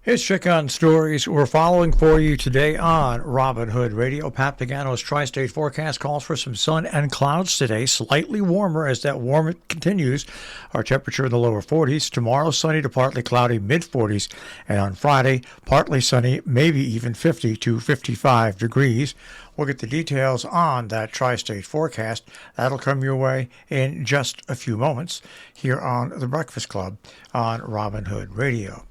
Here's check on stories we're following for you today on Robin Hood Radio. Pat Pagano's tri-state forecast calls for some sun and clouds today, slightly warmer as that warm continues. Our temperature in the lower 40s. Tomorrow, sunny to partly cloudy, mid-40s. And on Friday, partly sunny, maybe even 50 to 55 degrees. We'll get the details on that tri-state forecast. That'll come your way in just a few moments here on The Breakfast Club on Robin Hood Radio.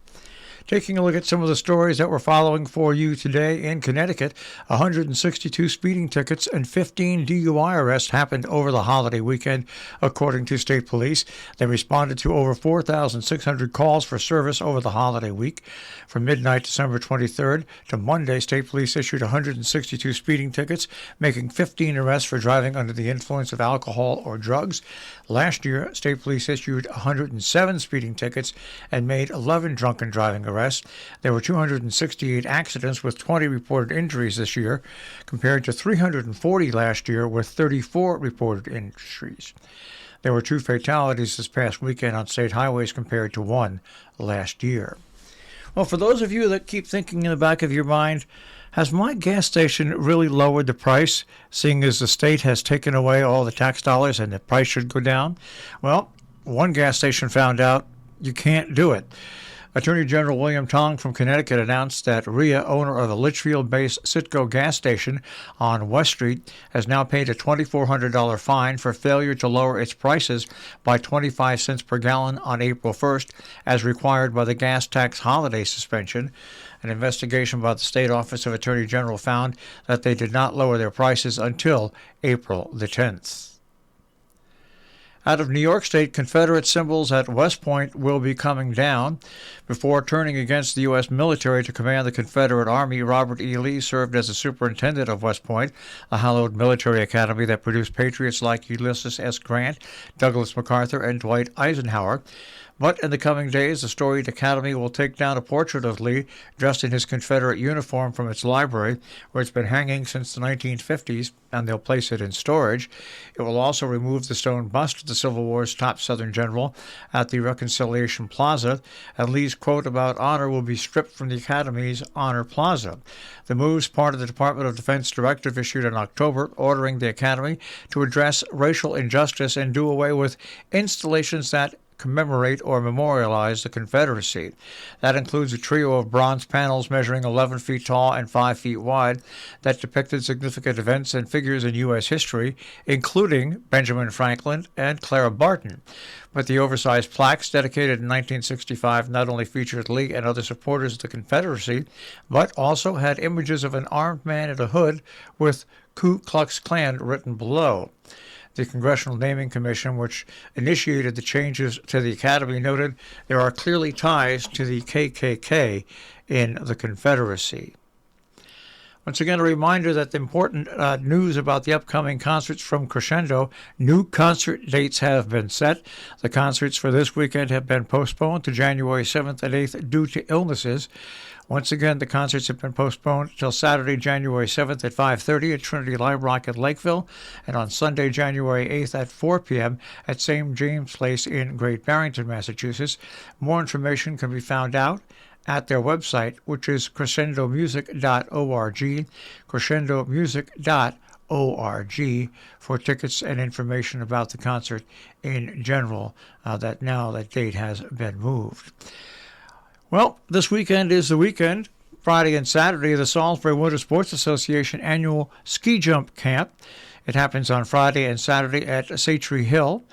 Taking a look at some of the stories that we're following for you today in Connecticut, 162 speeding tickets and 15 DUI arrests happened over the holiday weekend, according to state police. They responded to over 4,600 calls for service over the holiday week. From midnight December 23rd to Monday, state police issued 162 speeding tickets, making 15 arrests for driving under the influence of alcohol or drugs. Last year, state police issued 107 speeding tickets and made 11 drunken driving arrests. There were 268 accidents with 20 reported injuries this year, compared to 340 last year with 34 reported injuries. There were 2 fatalities this past weekend on state highways compared to 1 last year. Well, for those of you that keep thinking in the back of your mind, has my gas station really lowered the price, seeing as the state has taken away all the tax dollars and the price should go down? Well, one gas station found out you can't do it. Attorney General William Tong from Connecticut announced that Rhea, owner of a Litchfield-based Citgo gas station on West Street, has now paid a $2,400 fine for failure to lower its prices by 25 cents per gallon on April 1st, as required by the gas tax holiday suspension. An investigation by the State Office of Attorney General found that they did not lower their prices until April the 10th. Out of New York State, Confederate symbols at West Point will be coming down. Before turning against the U.S. military to command the Confederate Army, Robert E. Lee served as the superintendent of West Point, a hallowed military academy that produced patriots like Ulysses S. Grant, Douglas MacArthur, and Dwight Eisenhower. But in the coming days, the storied academy will take down a portrait of Lee dressed in his Confederate uniform from its library, where it's been hanging since the 1950s, and they'll place it in storage. It will also remove the stone bust of the Civil War's top Southern general at the Reconciliation Plaza, and Lee's quote about honor will be stripped from the Academy's Honor Plaza. The move's part of the Department of Defense directive issued in October, ordering the Academy to address racial injustice and do away with installations that commemorate or memorialize the Confederacy. That includes a trio of bronze panels measuring 11 feet tall and 5 feet wide that depicted significant events and figures in U.S. history, including Benjamin Franklin and Clara Barton. But the oversized plaques dedicated in 1965 not only featured Lee and other supporters of the Confederacy, but also had images of an armed man in a hood with Ku Klux Klan written below. The Congressional Naming Commission, which initiated the changes to the Academy, noted there are clearly ties to the KKK in the Confederacy. Once again, a reminder that the important news about the upcoming concerts from Crescendo. New concert dates have been set. The concerts for this weekend have been postponed to January 7th and 8th due to illnesses. Once again, the concerts have been postponed until Saturday, January 7th at 5:30 at Trinity Live Rock at Lakeville, and on Sunday, January 8th at 4 p.m. at St. James Place in Great Barrington, Massachusetts. More information can be found out at their website, which is crescendomusic.org, crescendomusic.org, for tickets and information about the concert in general, that now that date has been moved. Well, this weekend is the weekend. Friday and Saturday, the Salisbury Winter Sports Association annual ski jump camp. It happens on Friday and Saturday at Satre Hill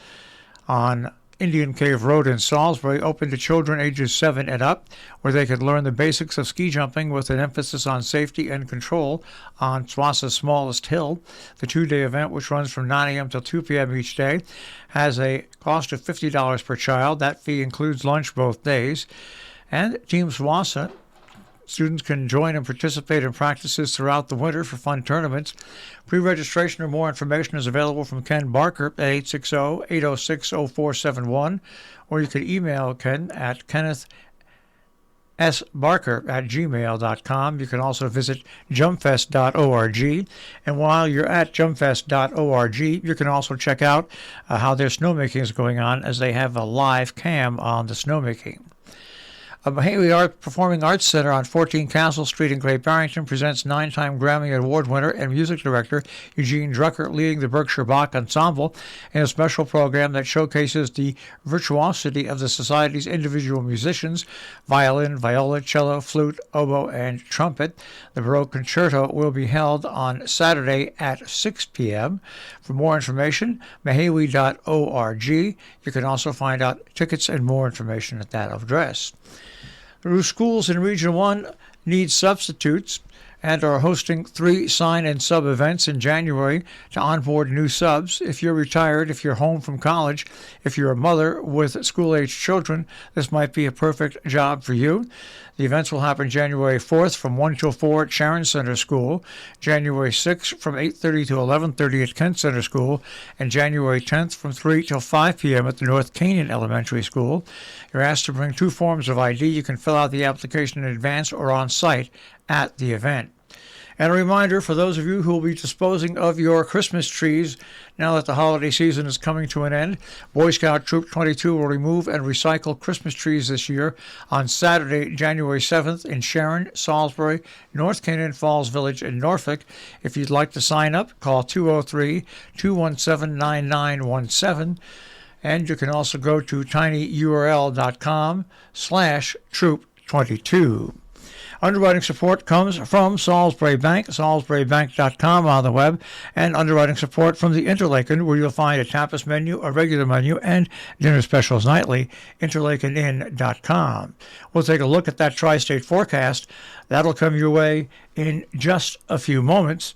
on Indian Cave Road in Salisbury, open to children ages 7 and up, where they can learn the basics of ski jumping with an emphasis on safety and control on Swasa's smallest hill. The 2-day event, which runs from 9 a.m. till 2 p.m. each day, has a cost of $50 per child. That fee includes lunch both days. And Team Swasa, students can join and participate in practices throughout the winter for fun tournaments. Pre-registration or more information is available from Ken Barker at 860-806-0471, or you can email Ken at kennethsbarker@gmail.com. You can also visit jumpfest.org. And while you're at jumpfest.org, you can also check out how their snowmaking is going on, as they have a live cam on the snowmaking. Mahawi Performing Arts Center on 14 Castle Street in Great Barrington presents 9-time Grammy Award winner and music director Eugene Drucker leading the Berkshire Bach Ensemble in a special program that showcases the virtuosity of the Society's individual musicians, violin, viola, cello, flute, oboe, and trumpet. The Baroque Concerto will be held on Saturday at 6 p.m. For more information, mahawi.org. You can also find out tickets and more information at that address. The schools in Region 1 need substitutes and are hosting 3 sign and sub events in January to onboard new subs. If you're retired, if you're home from college, if you're a mother with school-age children, this might be a perfect job for you. The events will happen January 4th from 1 till 4 at Sharon Center School, January 6th from 8:30 to 11:30 at Kent Center School, and January 10th from 3 till 5 p.m. at the North Canaan Elementary School. You're asked to bring 2 forms of ID. You can fill out the application in advance or on site at the event. And a reminder for those of you who will be disposing of your Christmas trees now that the holiday season is coming to an end, Boy Scout Troop 22 will remove and recycle Christmas trees this year on Saturday, January 7th in Sharon, Salisbury, North Canaan, Falls Village, and Norfolk. If you'd like to sign up, call 203-217-9917. And you can also go to tinyurl.com/troop22. Underwriting support comes from Salisbury Bank, salisburybank.com on the web, and underwriting support from the Interlaken, where you'll find a tapas menu, a regular menu, and dinner specials nightly, interlakenin.com. We'll take a look at that tri-state forecast. That'll come your way in just a few moments.